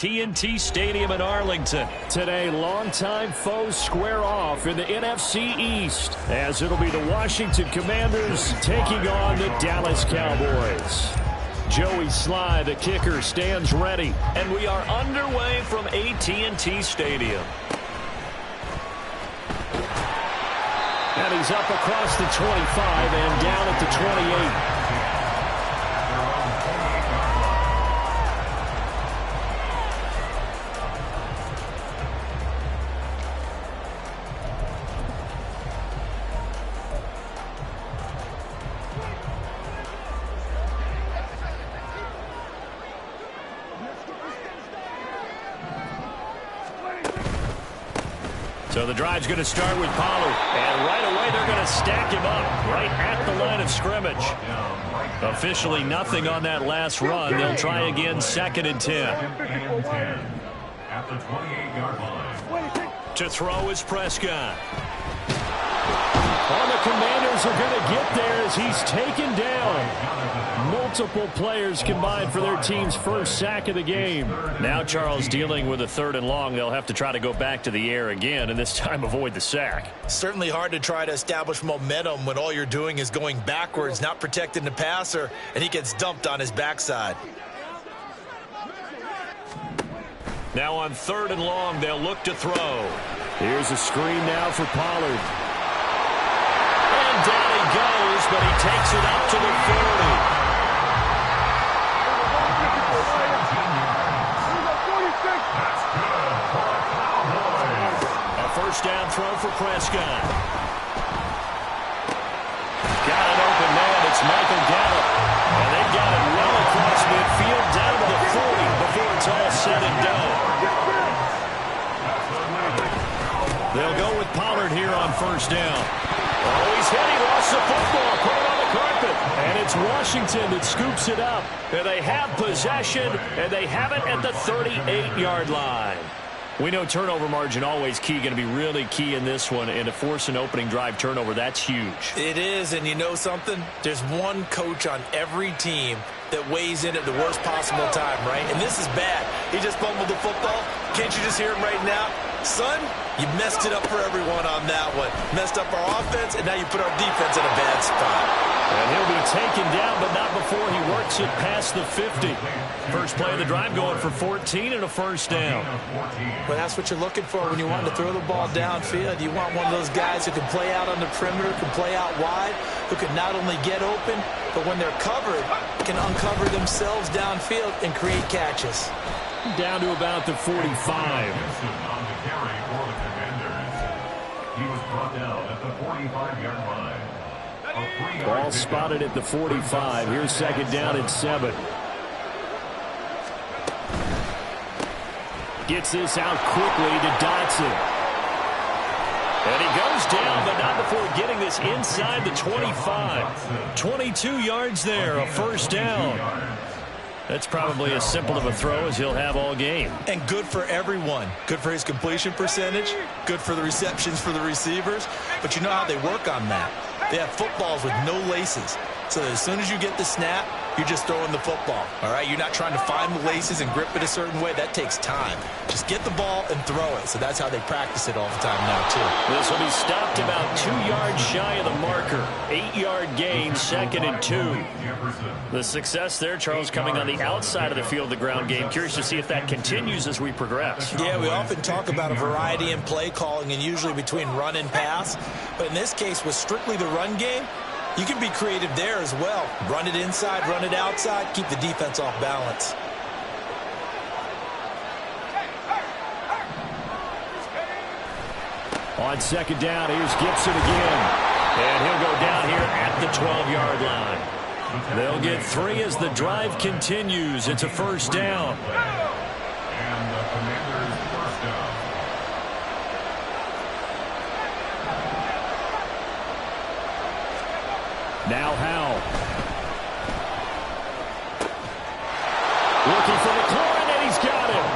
TNT Stadium in Arlington. Today, longtime foes square off in the NFC East, as it'll be the Washington Commanders taking on the Dallas Cowboys. Joey Sly, the kicker, stands ready. And we are underway from AT&T Stadium. And he's up across the 25 and down at the 28. So the drive's going to start with Pollard. And right away, they're going to stack him up right at the line of scrimmage. Officially nothing on that last run. They'll try again, 2nd and 10. At the 28-yard line. To throw is Prescott. All the Commanders are going to get there as he's taken down. Multiple players combined for their team's first sack of the game. Now Charles dealing with a 3rd and long. They'll have to try to go back to the air again, and this time avoid the sack. Certainly hard to try to establish momentum when all you're doing is going backwards, not protecting the passer, and he gets dumped on his backside. Now on 3rd and long, they'll look to throw. Here's a screen now for Pollard. And down he goes, but he takes it up to the 40. First down throw for Prescott. Got an open man. It's Michael Gallup. And they've got it well across midfield down to the 40 before it's all said and done. They'll go with Pollard here on 1st down. Oh, he's hit. He lost the football. Put it on the carpet. And it's Washington that scoops it up. And they have possession, and they have it at the 38-yard line. We know turnover margin always key, going to be really key in this one, and to force an opening drive turnover, that's huge. It is, and you know something? There's one coach on every team that weighs in at the worst possible time, right? And this is bad. He just fumbled the football. Can't you just hear him right now? Son, you messed it up for everyone on that one. Messed up our offense, and now you put our defense in a bad spot. And he'll be taken down, but not before he works it past the 50. First play of the drive going for 14 and a 1st down. Well, that's what you're looking for when you want to throw the ball downfield. You want one of those guys who can play out on the perimeter, can play out wide, who can not only get open, but when they're covered, can uncover themselves downfield and create catches. Down to about the 45. He was brought down at the 45-yard line. Ball spotted at the 45. Here's 2nd down and 7. Gets this out quickly to Dotson. And he goes down, but not before getting this inside the 25. 22 yards there, a 1st down. That's probably as simple of a throw as he'll have all game. And good for everyone. Good for his completion percentage. Good for the receptions for the receivers. But you know how they work on that. They have footballs with no laces. So as soon as you get the snap, you're just throwing the football. All right? You're not trying to find the laces and grip it a certain way. That takes time. Just get the ball and throw it. So that's how they practice it all the time now, too. This will be stopped about 2 yards shy of the marker. 8-yard gain, 2nd and 2. The success there, Charles, coming on the outside of the field, the ground game. Curious to see if that continues as we progress. Yeah, we often talk about a variety in play calling and usually between run and pass. But in this case, with strictly the run game, you can be creative there as well. Run it inside, run it outside, keep the defense off balance. On 2nd down, here's Gibson again. And he'll go down here at the 12-yard line. They'll get 3 as the drive continues. It's a 1st down. And the Commanders' 1st down. Now Howell. Looking for McLaurin, and he's got him.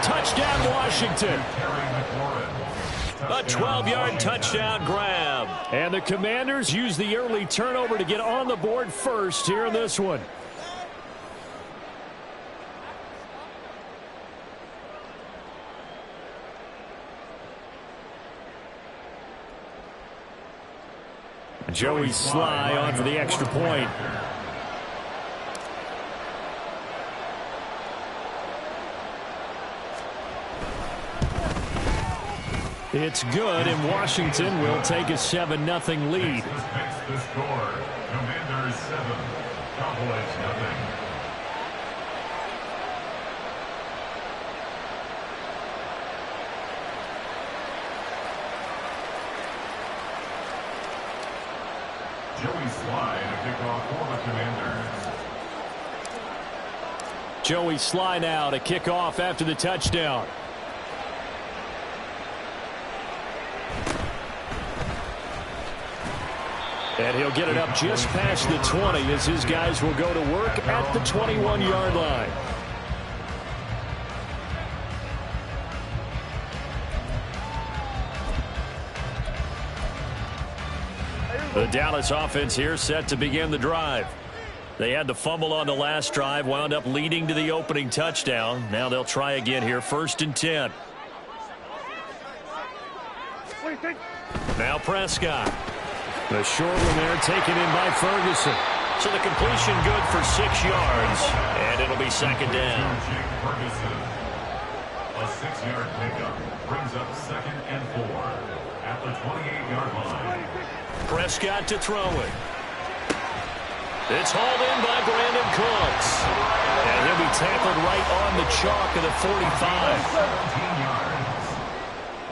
Touchdown, Washington. A 12-yard touchdown grab. And the Commanders use the early turnover to get on the board first here in this one. Joey Sly on for the extra point. It's good, and Washington will take a 7-0 lead. Makes the score. Commanders 7, Cowboys 0. Joey Sly and a kickoff for the Commanders. Joey Sly now to kick off after the touchdown. And he'll get it up just past the 20 as his guys will go to work at the 21-yard line. The Dallas offense here set to begin the drive. They had the fumble on the last drive, wound up leading to the opening touchdown. Now they'll try again here, 1st and 10. Now Prescott. The short one there taken in by Ferguson. So the completion good for 6 yards, and it'll be 2nd down. Ferguson. A 6-yard pickup brings up 2nd and 4 at the 28-yard line. Prescott to throw it. It's hauled in by Brandon Cooks. And he'll be tackled right on the chalk of the 45. 17 yards.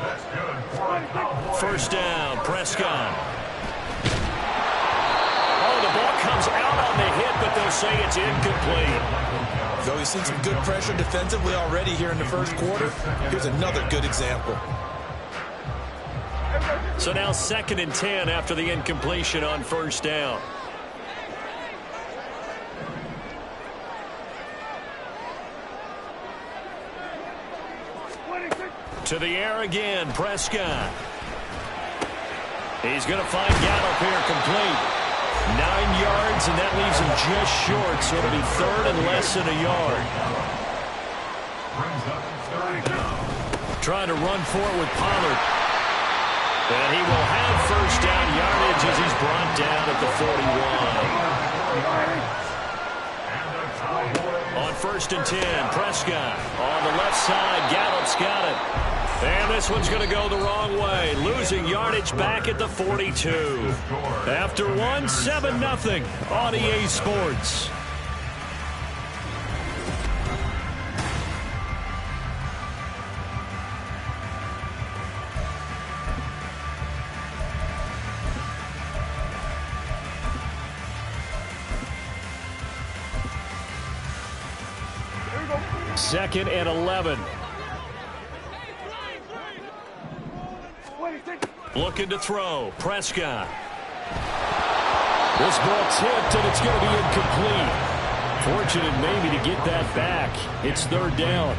That's good for a Cowboy. 1st down, Prescott. The ball comes out on the hit, but they'll say it's incomplete. So we've seen some good pressure defensively already here in the 1st quarter. Here's another good example. So now 2nd and 10 after the incompletion on 1st down. To the air again, Prescott. He's going to find Gallup here complete. 9 yards, and that leaves him just short, so it'll be 3rd and less than a yard. Brings up 3rd down. Trying to run for it with Pollard. And he will have 1st down yardage as he's brought down at the 41. On 1st and 10, Prescott on the left side. Gallup's got it. And this one's going to go the wrong way, losing yardage back at the 42. After one, 7-0 on EA Sports. Second and 11. Looking to throw. Prescott. This ball tipped, and it's going to be incomplete. Fortunate maybe to get that back. It's 3rd down.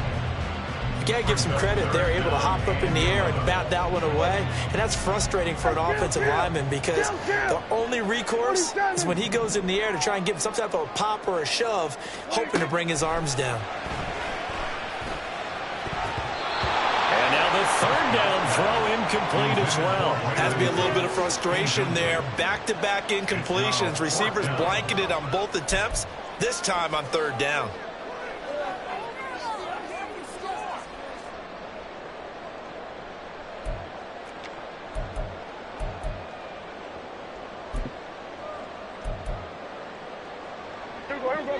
You got to give some credit. They're able to hop up in the air and bat that one away. And that's frustrating for an offensive lineman because the only recourse is when he goes in the air to try and give him some type of a pop or a shove, hoping to bring his arms down. And now the 3rd down throw incomplete as well. Has to be a little bit of frustration there. Back-to-back incompletions. Receivers blanketed on both attempts, this time on 3rd down.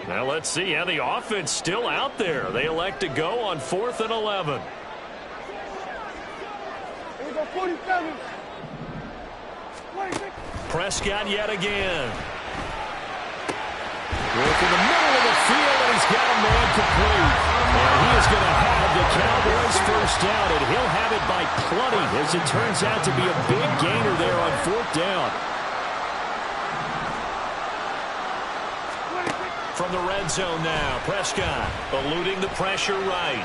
Now let's see how the offense still out there. They elect to go on 4th and 11. Prescott yet again. Look in the middle of the field, and he's got a man complete. And he is going to have the Cowboys 1st down, and he'll have it by plenty, as it turns out to be a big gainer there on 4th down. From the red zone now, Prescott eluding the pressure right.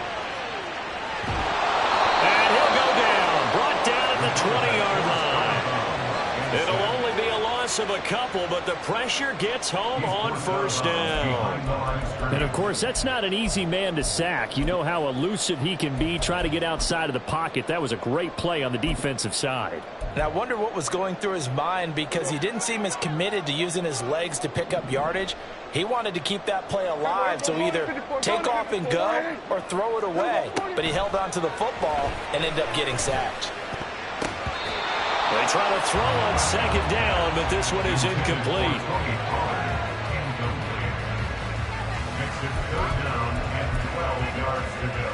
And he'll go down, brought down at the 20-yard line. It'll only be a loss loss of a couple, but the pressure gets home on first down. And, of course, that's not an easy man to sack. You know how elusive he can be, try to get outside of the pocket. That was a great play on the defensive side. And I wonder what was going through his mind, because he didn't seem as committed to using his legs to pick up yardage. He wanted to keep that play alive, so either take off and go or throw it away. But he held on to the football and ended up getting sacked. They try to throw on second down, but this one is incomplete. Makes it 3rd down and 12 yards to go.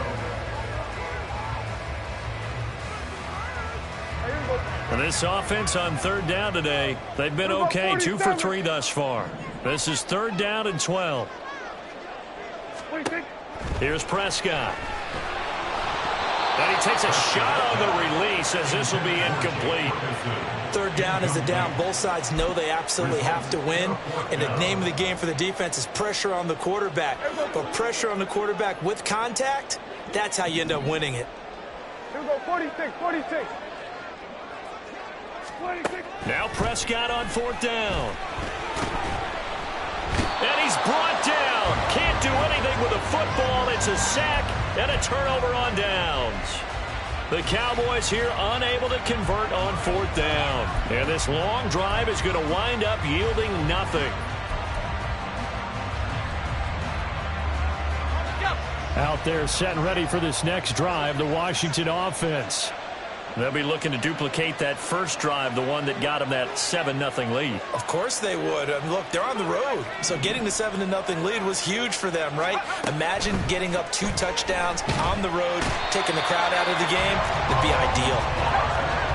And this offense on 3rd down today, they've been okay, 2 for 3 thus far. This is 3rd down and 12. Here's Prescott. And he takes a shot on the release as this will be incomplete. 3rd down is a down. Both sides know they absolutely have to win. And the name of the game for the defense is pressure on the quarterback. But pressure on the quarterback with contact, that's how you end up winning it. Here we go, 46. Now Prescott on 4th down. And he's brought down. Can't do anything with the football. It's a sack and a turnover on downs. The Cowboys here unable to convert on 4th down. And this long drive is going to wind up yielding nothing. Out there set and ready for this next drive, the Washington offense. They'll be looking to duplicate that first drive, the one that got them that 7-0 lead. Of course they would. I mean, look, they're on the road. So getting the 7-0 lead was huge for them, right? Imagine getting up 2 touchdowns on the road, taking the crowd out of the game. It'd be ideal.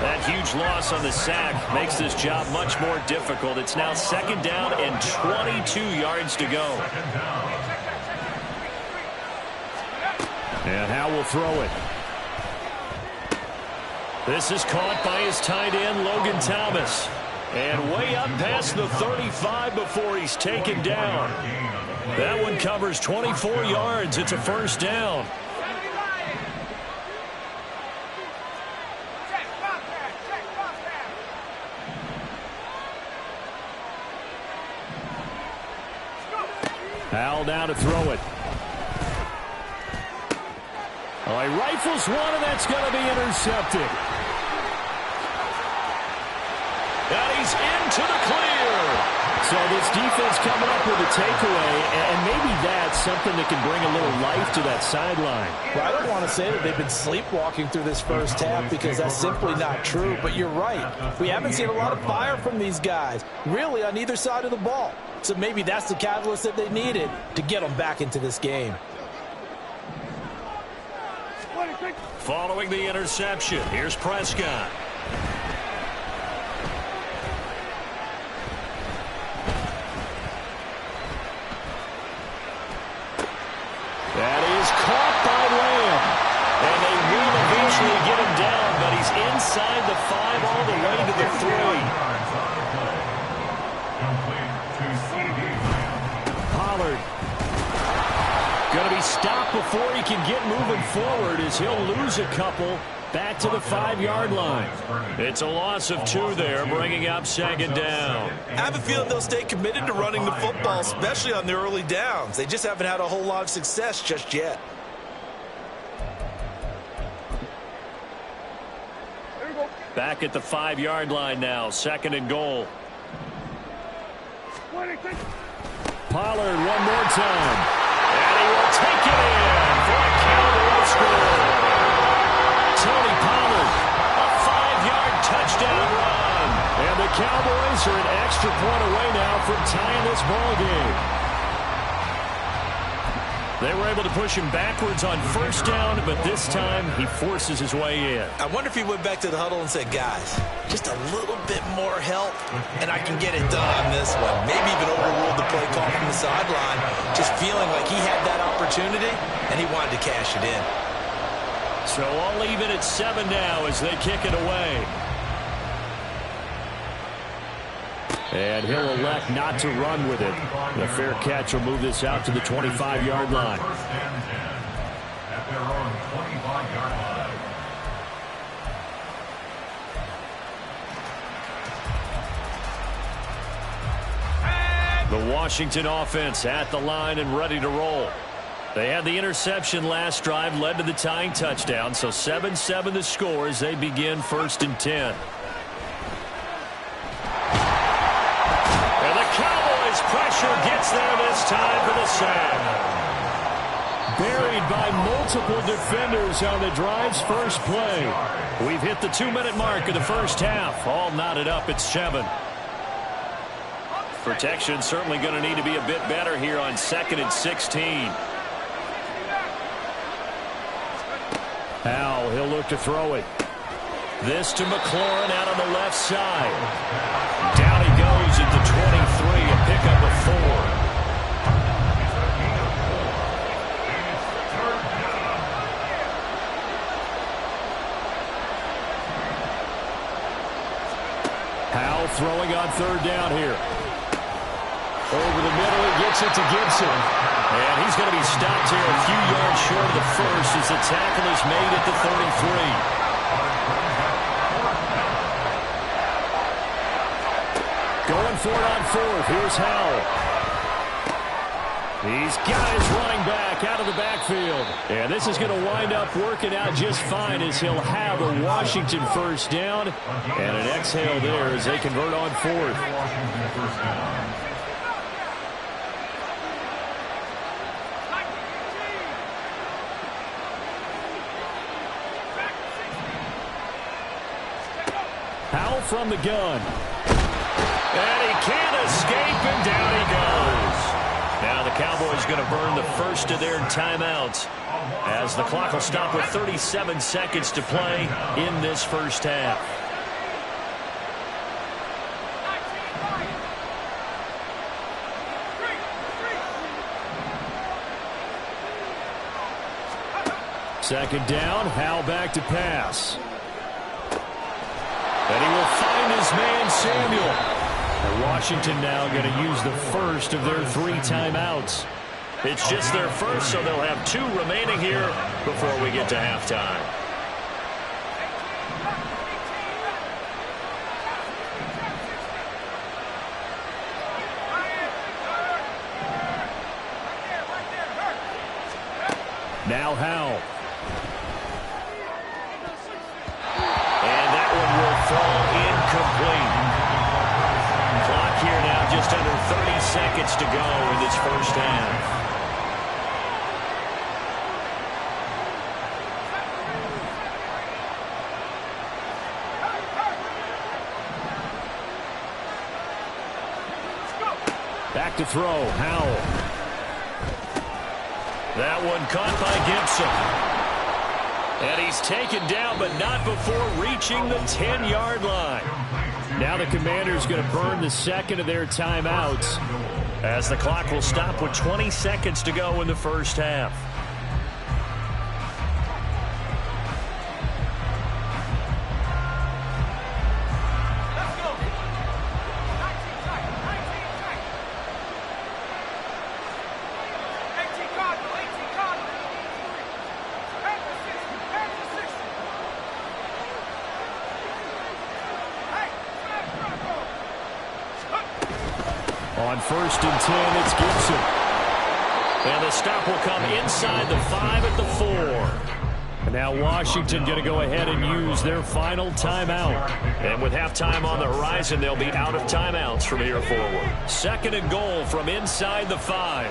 That huge loss on the sack makes this job much more difficult. It's now 2nd down and 22 yards to go. And Howe will throw it. This is caught by his tight end, Logan Thomas. And way up past the 35 before he's taken down. That one covers 24 yards. It's a 1st down. Howe now to throw it. Oh, he rifles one, and that's going to be intercepted. And he's into the clear. So this defense coming up with a takeaway, and maybe that's something that can bring a little life to that sideline. Well, I don't want to say that they've been sleepwalking through this first half, because that's simply not true. But you're right. We haven't seen a lot of fire from these guys, really, on either side of the ball. So maybe that's the catalyst that they needed to get them back into this game. Following the interception, here's Prescott. That is caught by Lamb. And they will eventually get him down, but he's inside the 5 all the way to the 3. Pollard Going to be stopped before he can get moving forward as he'll lose a couple back to the 5-yard line. It's a loss of 2 there, bringing up 2nd down. I have a feeling they'll stay committed to running the football, especially on the early downs. They just haven't had a whole lot of success just yet. Back at the 5-yard line now, 2nd and goal. Pollard one more time. And he will take it in for a Cowboy score. Tony Pollard, a 5-yard touchdown run. And the Cowboys are an extra point away now from tying this ball game. They were able to push him backwards on 1st down, but this time he forces his way in. I wonder if he went back to the huddle and said, guys, just a little bit more help, and I can get it done on this one. Maybe even overruled the play call from the sideline, just feeling like he had that opportunity, and he wanted to cash it in. So I'll leave it at 7 now as they kick it away. And he'll elect not to run with it. The fair catch will move this out to the 25-yard line. At their own 25-yard line. The Washington offense at the line and ready to roll. They had the interception last drive, led to the tying touchdown, so 7-7 the score as they begin 1st and 10. And the Cowboys' pressure gets there this time for the sack. Buried by multiple defenders on the drive's first play. We've hit the 2-minute mark of the first half. All knotted up at 7. Protection certainly going to need to be a bit better here on 2nd and 16. Howell, he'll look to throw it. This to McLaurin out on the left side. Down he goes at the 23, a pickup of 4. Howell throwing on 3rd down here. Over the middle, he gets it to Gibson. And he's going to be stopped here a few yards short of the first as the tackle is made at the 33. Going for it on 4th. Here's Howell. He's got his running back out of the backfield. And this is going to wind up working out just fine as he'll have a Washington 1st down. And an exhale there as they convert on 4th. Howell from the gun. And he can't escape, and down he goes. Now the Cowboys going to burn the first of their timeouts as the clock will stop with 37 seconds to play in this first half. Second down, Howell back to pass. And he will find his man Samuel. And Washington now going to use the first of their 3 timeouts. It's just their first, so they'll have 2 remaining here before we get to halftime. Now Howell. And that one will fall incomplete. Clock here now just under 30 seconds to go in this first half. Back to throw, Howell. That one caught by Gibson. And he's taken down, but not before reaching the 10-yard line. Now the Commanders going to burn the second of their timeouts as the clock will stop with 20 seconds to go in the first half. On 1st and 10, it's Gibson. And the stop will come inside the 5 at the 4. And now Washington going to go ahead and use their final timeout. And with halftime on the horizon, they'll be out of timeouts from here forward. 2nd and goal from inside the 5.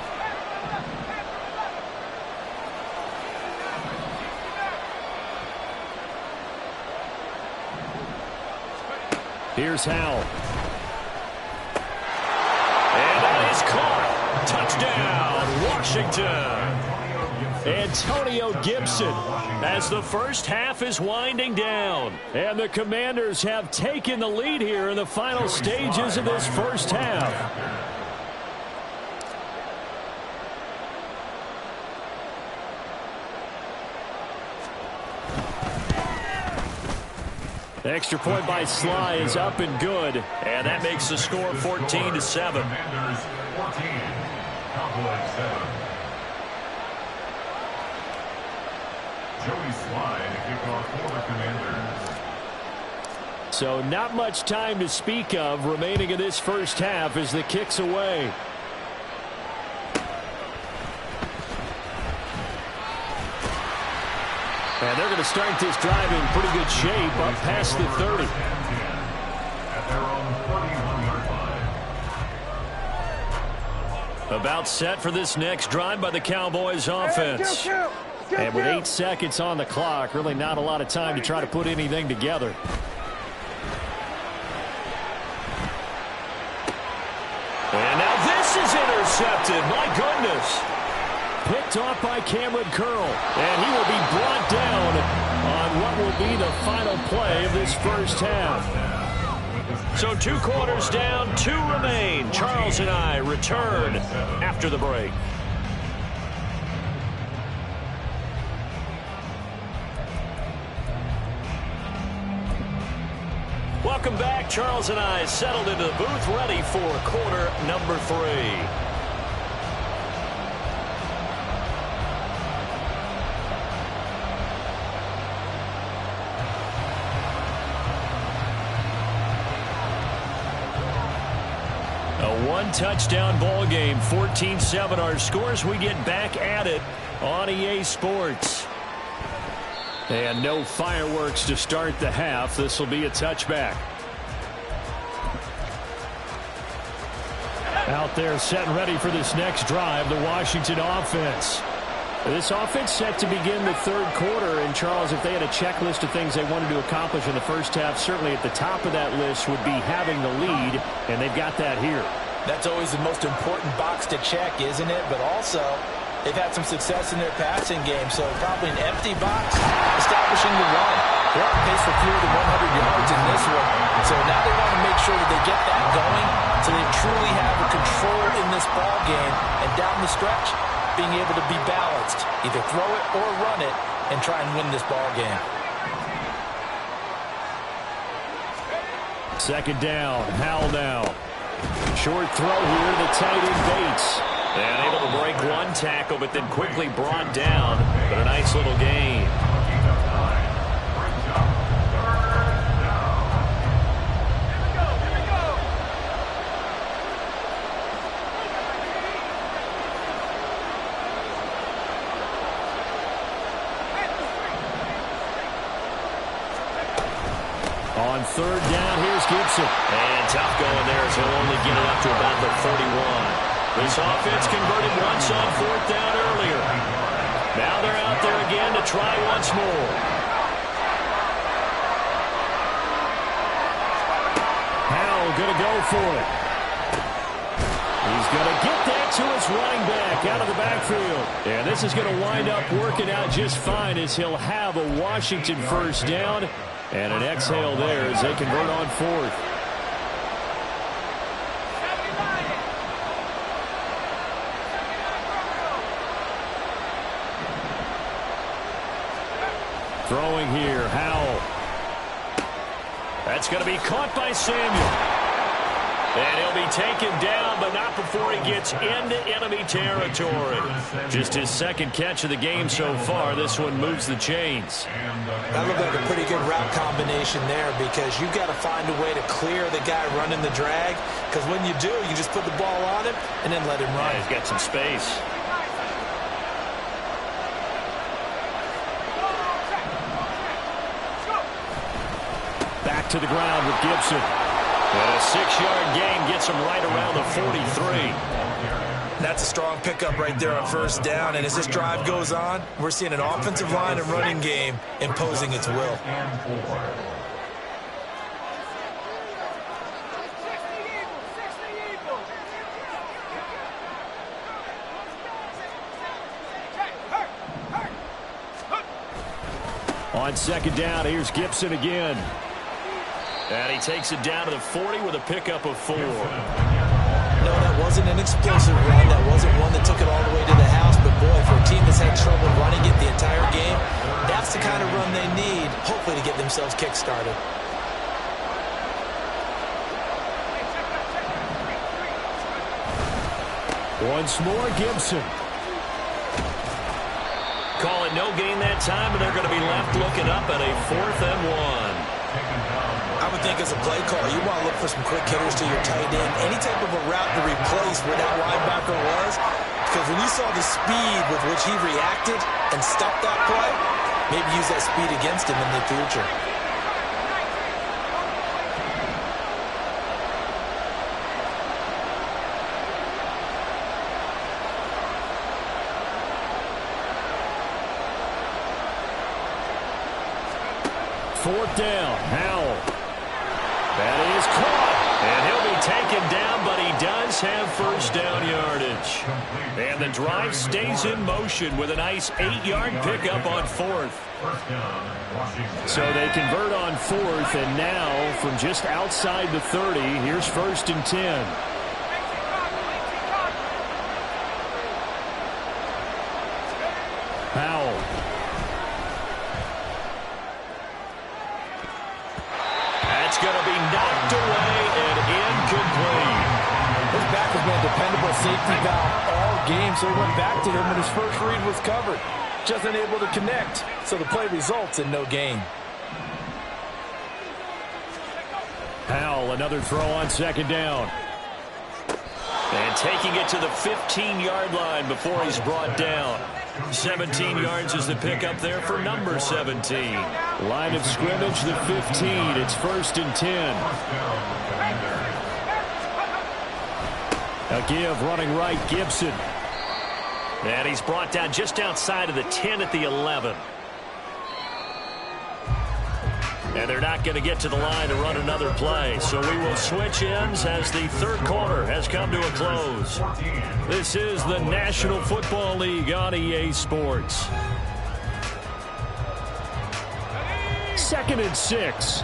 Here's Howell. And that is caught. Touchdown, Washington. Antonio Gibson as the first half is winding down. And the Commanders have taken the lead here in the final stages of this first half. The extra point by Sly is up and good. And that makes the score 14-7. Commanders 14, Cowboys 7. Joey Sly to kick off for the Commanders. So not much time to speak of remaining in this first half as the kick's away. And they're going to start this drive in pretty good shape up past the 30. At their own 31-yard line. About set for this next drive by the Cowboys offense. And with 8 seconds on the clock, really not a lot of time to try to put anything together. And now this is intercepted. My goodness. Picked off by Cameron Curl. And he will be brought down on what will be the final play of this first half. So 2 quarters down, 2 remain. Charles and I return after the break. Welcome back. Charles and I settled into the booth, ready for quarter number 3. A 1-touchdown ball game, 14-7 our scores. We get back at it on EA Sports. And no fireworks to start the half. This will be a touchback. Out there set and ready for this next drive, the Washington offense. This offense set to begin the 3rd quarter. And, Charles, if they had a checklist of things they wanted to accomplish in the first half, certainly at the top of that list would be having the lead, and they've got that here. That's always the most important box to check, isn't it? But also, they've had some success in their passing game, so probably an empty box, establishing the run. They're on pace for fewer than 100 yards in this one. So now they want to make sure that they get that going so they truly have a control in this ball game. And down the stretch, being able to be balanced. Either throw it or run it and try and win this ball game. 2nd down, Howell now. Short throw here, the tight end Bates. And able to break 1 tackle, but then quickly brought down. But a nice little gain. On 3rd down, here's Gibson. And tough going there as he'll only get it up to about the 41. This offense converted once on 4th down earlier. Now they're out there again to try once more. Howell going to go for it. He's going to get that to his running back out of the backfield. And this is going to wind up working out just fine as he'll have a Washington 1st down. And an exhale there as they convert on 4th. Throwing here, Howell. That's going to be caught by Samuel. And he'll be taken down, but not before he gets into enemy territory. Just his 2nd catch of the game so far. This one moves the chains. That looked like a pretty good route combination there because you've got to find a way to clear the guy running the drag. Because when you do, you just put the ball on him and then let him run. Yeah, he's got some space. Back to the ground with Gibson. And a 6-yard gain gets him right around the 43. That's a strong pickup right there on 1st down. And as this drive goes on, we're seeing an offensive line and running game imposing its will. On 2nd down, here's Gibson again. And he takes it down to the 40 with a pickup of 4. No, that wasn't an explosive run. That wasn't one that took it all the way to the house. But, boy, for a team that's had trouble running it the entire game, that's the kind of run they need, hopefully, to get themselves kick-started. Once more, Gibson. Call it no gain that time, and they're going to be left looking up at a 4th and 1. I would think as a play call, you want to look for some quick hitters to your tight end. Any type of a route to replace where that linebacker was. Because when you saw the speed with which he reacted and stopped that play, maybe use that speed against him in the future. Fourth down, Howell. That is caught, and he'll be taken down, but he does have first down yardage. And the drive stays in motion with a nice 8-yard pickup on fourth. So they convert on fourth, and now from just outside the 30, here's first and 10. Howell. That's going to be knocked away and incomplete. His back has been a dependable safety valve all game, so he went back to him when his first read was covered. Just unable to connect, so the play results in no gain. Howell, another throw on second down. And taking it to the 15-yard line before he's brought down. 17 yards is the pickup there for number 17. Line of scrimmage, the 15. It's first and 10. A give running right, Gibson. And he's brought down just outside of the 10 at the 11. And they're not going to get to the line to run another play. So we will switch ends as the third quarter has come to a close. This is the National Football League on EA Sports. 2nd and 6.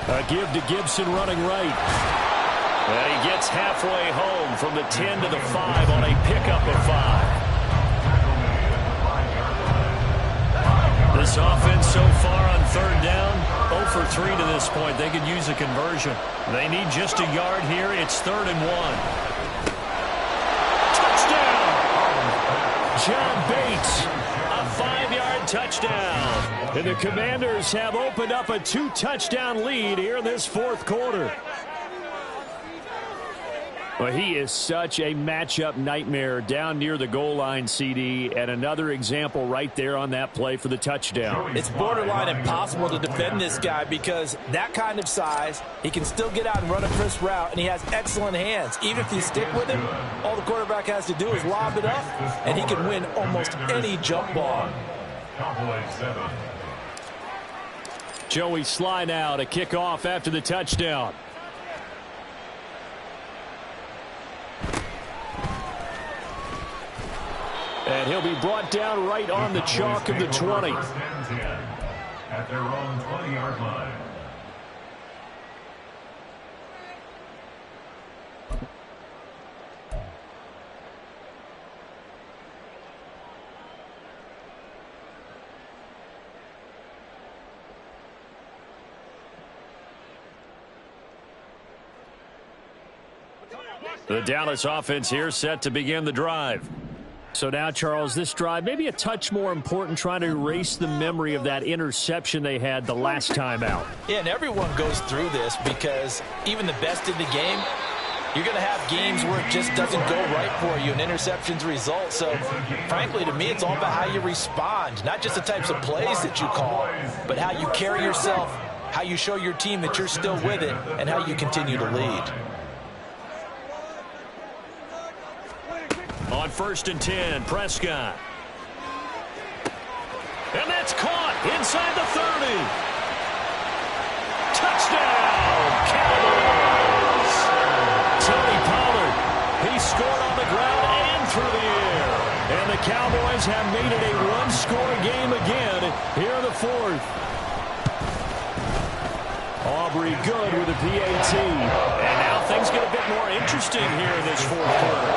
A give to Gibson running right. And he gets halfway home from the 10 to the 5 on a pickup of 5. This offense so far on third down, 0 for 3 to this point. They could use a conversion. They need just a yard here. It's 3rd and 1. Touchdown! John Bates, a 5-yard touchdown. And the Commanders have opened up a 2-touchdown lead here in this fourth quarter. Well, he is such a matchup nightmare down near the goal line, CD, and another example right there on that play for the touchdown. It's borderline impossible to defend this guy because that kind of size, he can still get out and run a crisp route, and he has excellent hands. Even if you stick with him, all the quarterback has to do is lob it up, and he can win almost any jump ball. Joey Sly now to kick off after the touchdown. And he'll be brought down right on the chalk of the 20. At their own 20-yard line. The Dallas offense here set to begin the drive. So now, Charles, this drive maybe a touch more important, trying to erase the memory of that interception they had the last time out. Yeah, and everyone goes through this because even the best in the game, you're going to have games where it just doesn't go right for you and interceptions result. So, frankly, to me, it's all about how you respond, not just the types of plays that you call, but how you carry yourself, how you show your team that you're still with it, and how you continue to lead. On 1st and 10, Prescott. And that's caught inside the 30. Touchdown, Cowboys. Tony Pollard, he scored on the ground and through the air. And the Cowboys have made it a one-score game again here in the fourth. Aubrey good with a PAT. And now things get a bit more interesting here in this fourth quarter.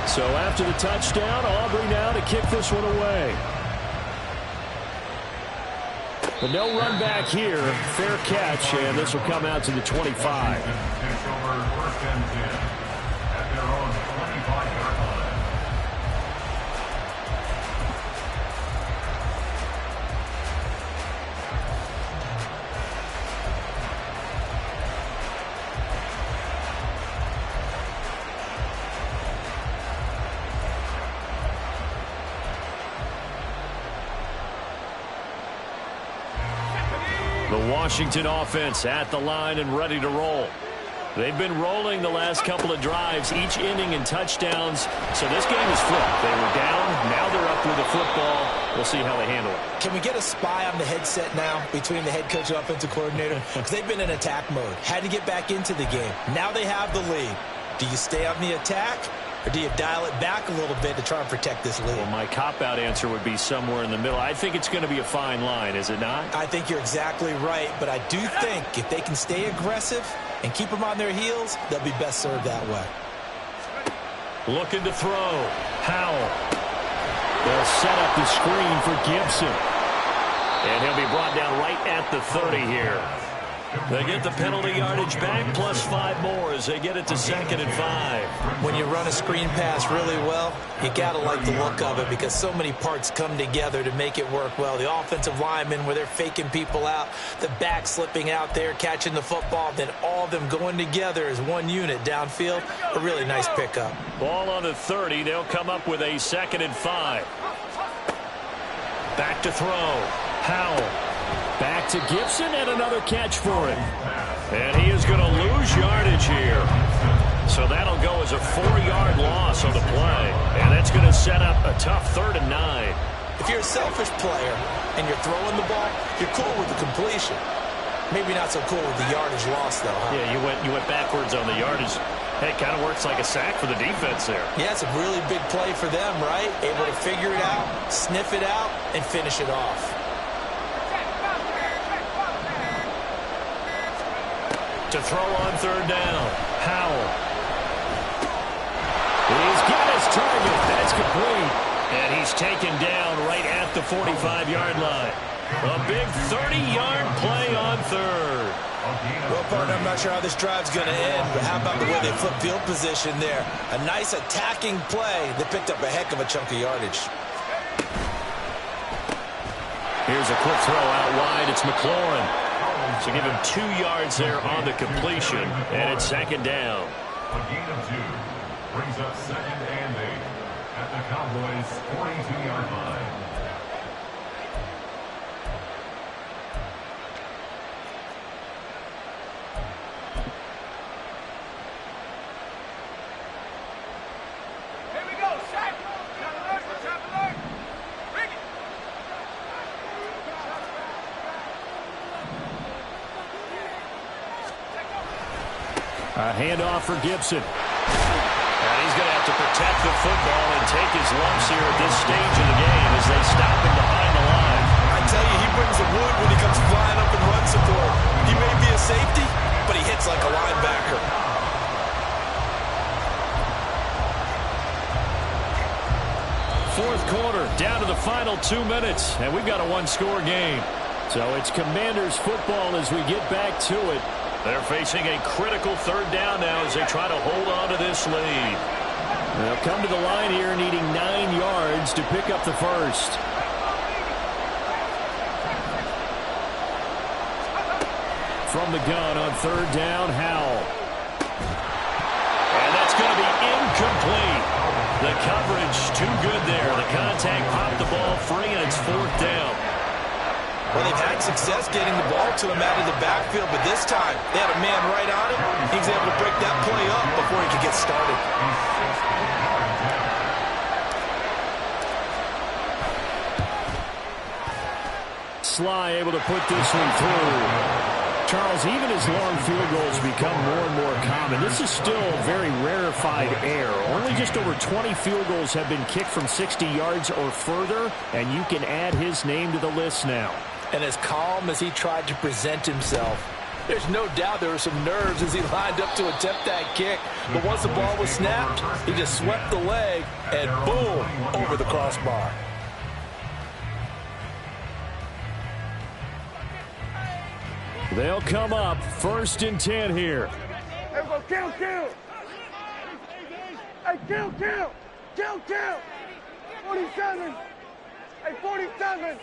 So after the touchdown, Aubrey now to kick this one away. But no run back here. Fair catch, and this will come out to the 25. The Washington offense at the line and ready to roll. They've been rolling the last couple of drives, each inning in touchdowns. So this game is flipped. They were down. Now they're up with the football. We'll see how they handle it. Can we get a spy on the headset now between the head coach and offensive coordinator? Because they've been in attack mode. Had to get back into the game. Now they have the lead. Do you stay on the attack, or do you dial it back a little bit to try and protect this lead? Well, my cop-out answer would be somewhere in the middle. I think it's going to be a fine line, is it not? I think you're exactly right, but I do think if they can stay aggressive and keep them on their heels, they'll be best served that way. Looking to throw. Howell. They'll set up the screen for Gibson. And he'll be brought down right at the 30 here. They get the penalty yardage back, plus 5 more as they get it to 2nd and 5. When you run a screen pass really well, you got to like the look of it because so many parts come together to make it work well. The offensive linemen where they're faking people out, the back slipping out there, catching the football, then all of them going together as one unit downfield. A really nice pickup. Ball on the 30. They'll come up with a 2nd and 5. Back to throw. Howell. Back to Gibson and another catch for him. And he is going to lose yardage here. So that'll go as a 4-yard loss on the play. And that's going to set up a tough 3rd and 9. If you're a selfish player and you're throwing the ball, you're cool with the completion. Maybe not so cool with the yardage loss, though, huh? Yeah, you went backwards on the yardage. Hey, it kind of works like a sack for the defense there. Yeah, it's a really big play for them, right? Able to figure it out, sniff it out, and finish it off. To throw on 3rd down. Howell. He's got his target. That's complete. And he's taken down right at the 45-yard line. A big 30-yard play on 3rd. Well, partner, I'm not sure how this drive's going to end, but how about the way they flip field position there? A nice attacking play that picked up a heck of a chunk of yardage. Here's a quick throw out wide. It's McLaurin. So give him 2 yards there on the completion, and it's 2nd down. A gain of 2 brings up 2nd and 8 at the Cowboys' 42-yard line. Here we go, Shaq. Bring it. A handoff for Gibson. And he's going to have to protect the football and take his lumps here at this stage of the game as they stop him behind the line. I tell you, he brings the wood when he comes flying up in run support. He may be a safety, but he hits like a linebacker. Fourth quarter, down to the final 2 minutes, and we've got a 1-score game. So it's Commanders football as we get back to it. They're facing a critical 3rd down now as they try to hold on to this lead. They'll come to the line here needing 9 yards to pick up the first. From the gun on 3rd down, Howell. And that's going to be incomplete. The coverage too good there. The contact popped the ball free, and it's 4th down. Well, they've had success getting the ball to him out of the backfield, but this time they had a man right on him. He was able to break that play up before he could get started. Sly able to put this one through. Charles, even as long field goals become more and more common, this is still a very rarefied air. Only just over 20 field goals have been kicked from 60 yards or further, and you can add his name to the list now. And as calm as he tried to present himself, there's no doubt there were some nerves as he lined up to attempt that kick. But once the ball was snapped, he just swept the leg and boom, over the crossbar. They'll come up 1st and 10 here. Hey, go kill. Hey, kill. 47. Hey, 47.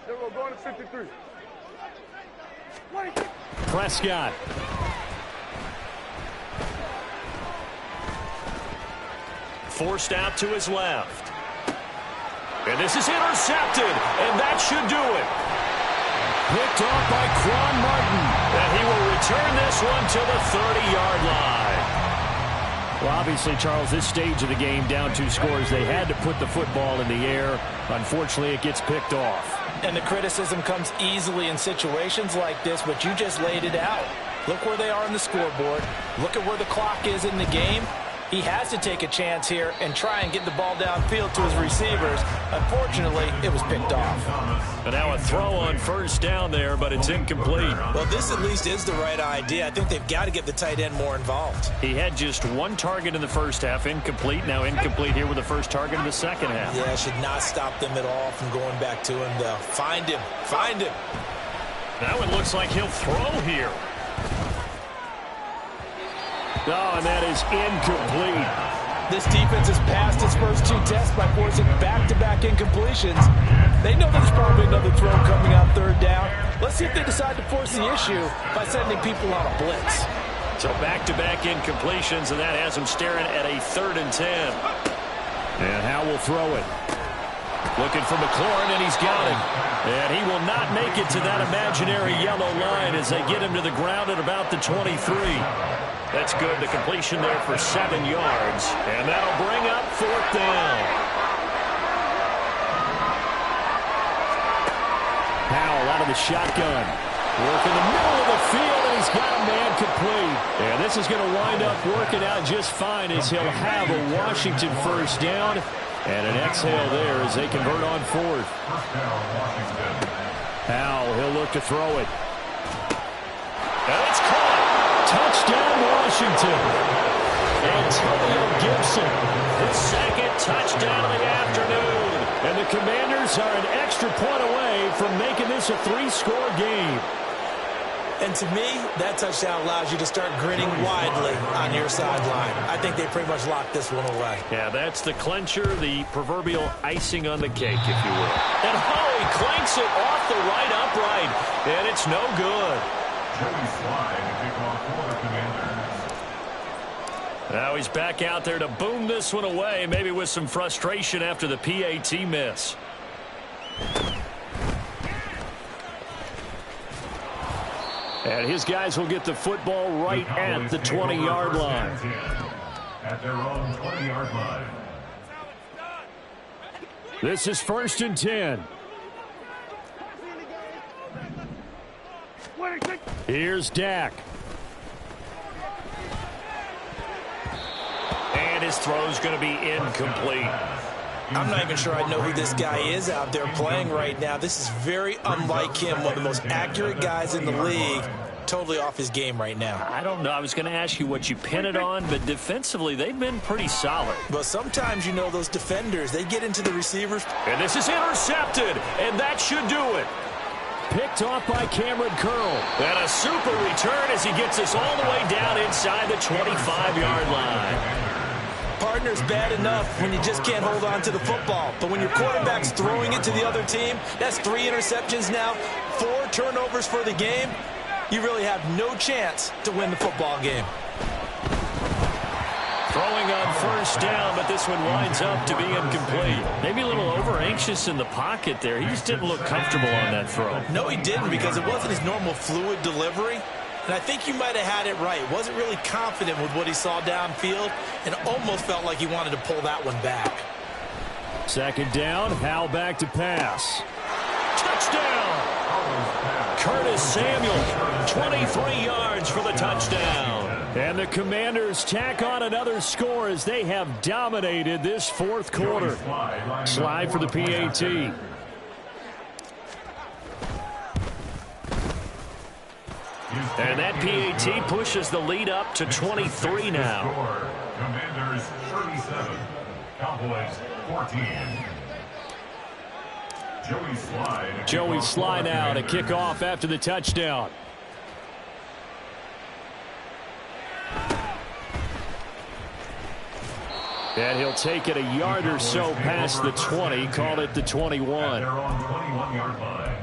There we go, going to 53. 26. Prescott. Forced out to his left. And this is intercepted, and that should do it. Picked off by Quan Martin. And he will return this one to the 30-yard line. Well, obviously, Charles, this stage of the game, down 2 scores, they had to put the football in the air. Unfortunately, it gets picked off. And the criticism comes easily in situations like this, but you just laid it out. Look where they are on the scoreboard. Look at where the clock is in the game. He has to take a chance here and try and get the ball downfield to his receivers. Unfortunately, it was picked off. And now a throw on first down there, but it's incomplete. Well, this at least is the right idea. I think they've got to get the tight end more involved. He had just 1 target in the first half, incomplete. Now incomplete here with the first target in the second half. Yeah, should not stop them at all from going back to him, though. Find him. Find him. Now it looks like he'll throw here. Oh, and that is incomplete. This defense has passed its first 2 tests by forcing back-to-back incompletions. They know there's probably another throw coming on 3rd down. Let's see if they decide to force the issue by sending people on a blitz. So back-to-back incompletions, and that has him staring at a 3rd and 10. And Howe will throw it. Looking for McLaurin, and he's got him. And he will not make it to that imaginary yellow line as they get him to the ground at about the 23. That's good. The completion there for 7 yards. And that'll bring up 4th down. Howell out of the shotgun. Work in the middle of the field, and he's got a man complete. And this is going to wind up working out just fine as he'll have a Washington first down. And an exhale there as they convert on 4th. Howell, he'll look to throw it. And it's caught. Touchdown, Washington. Antonio Gibson, his 2nd touchdown of the afternoon. And the Commanders are an extra point away from making this a 3-score game. And to me, that touchdown allows you to start grinning widely on your sideline. I think they pretty much locked this one away. Yeah, that's the clincher, the proverbial icing on the cake, if you will. And he clanks it off the right upright, and it's no good. Joey Slide to kick off for the Commanders. Now he's back out there to boom this one away, maybe with some frustration after the PAT miss. And his guys will get the football right at the 20-yard line. At their own 20-yard line. This is 1st and 10. Here's Dak. And his throw's going to be incomplete. I'm not even sure I know who this guy is out there playing right now. This is very unlike him, one of the most accurate guys in the league. Totally off his game right now. I don't know. I was going to ask you what you pin it on, but defensively, they've been pretty solid. But sometimes, you know, those defenders, they get into the receivers. And this is intercepted, and that should do it. Picked off by Cameron Curl. And a super return as he gets us all the way down inside the 25-yard line. Partner's bad enough when you just can't hold on to the football. But when your quarterback's throwing it to the other team, that's 3 interceptions now, 4 turnovers for the game. You really have no chance to win the football game. Throwing on first down, but this one winds up to be incomplete. Maybe a little over-anxious in the pocket there. He just didn't look comfortable on that throw. No, he didn't, because it wasn't his normal fluid delivery. And I think you might have had it right. Wasn't really confident with what he saw downfield and almost felt like he wanted to pull that one back. 2nd down, Howell back to pass. Touchdown! Curtis Samuel, 23 yards for the touchdown. And the Commanders tack on another score as they have dominated this 4th quarter. Slide for the PAT. And that PAT pushes the lead up to 23 now. Commanders 37, Cowboys 14. Joey Slide now to kick off after the touchdown. And he'll take it a yard or so past the 20, call it the 21. They're on 21-yard line.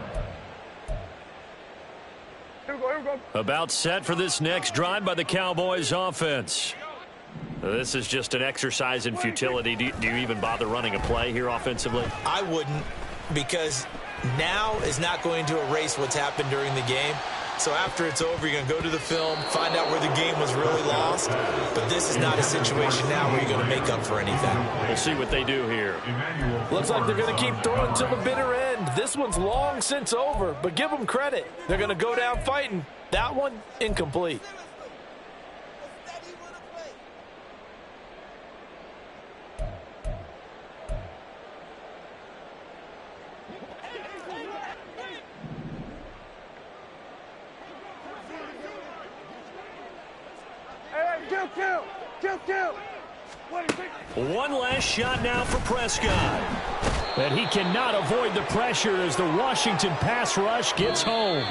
Here we go. About set for this next drive by the Cowboys offense. This is just an exercise in futility. Do you even bother running a play here offensively? I wouldn't, because now is not going to erase what's happened during the game. So after it's over, you're going to go to the film, find out where the game was really lost. But this is not a situation now where you're going to make up for anything. We'll see what they do here. Looks like they're going to keep throwing till the bitter end. This one's long since over, but give them credit. They're going to go down fighting. That one, incomplete. Kill. One last shot now for Prescott. But he cannot avoid the pressure as the Washington pass rush gets home.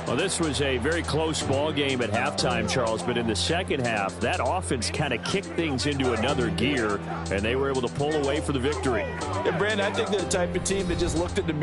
Well, this was a very close ball game at halftime, Charles, but in the second half, that offense kind of kicked things into another gear, and they were able to pull away for the victory. And, Brandon, I think they're the type of team that just looked at the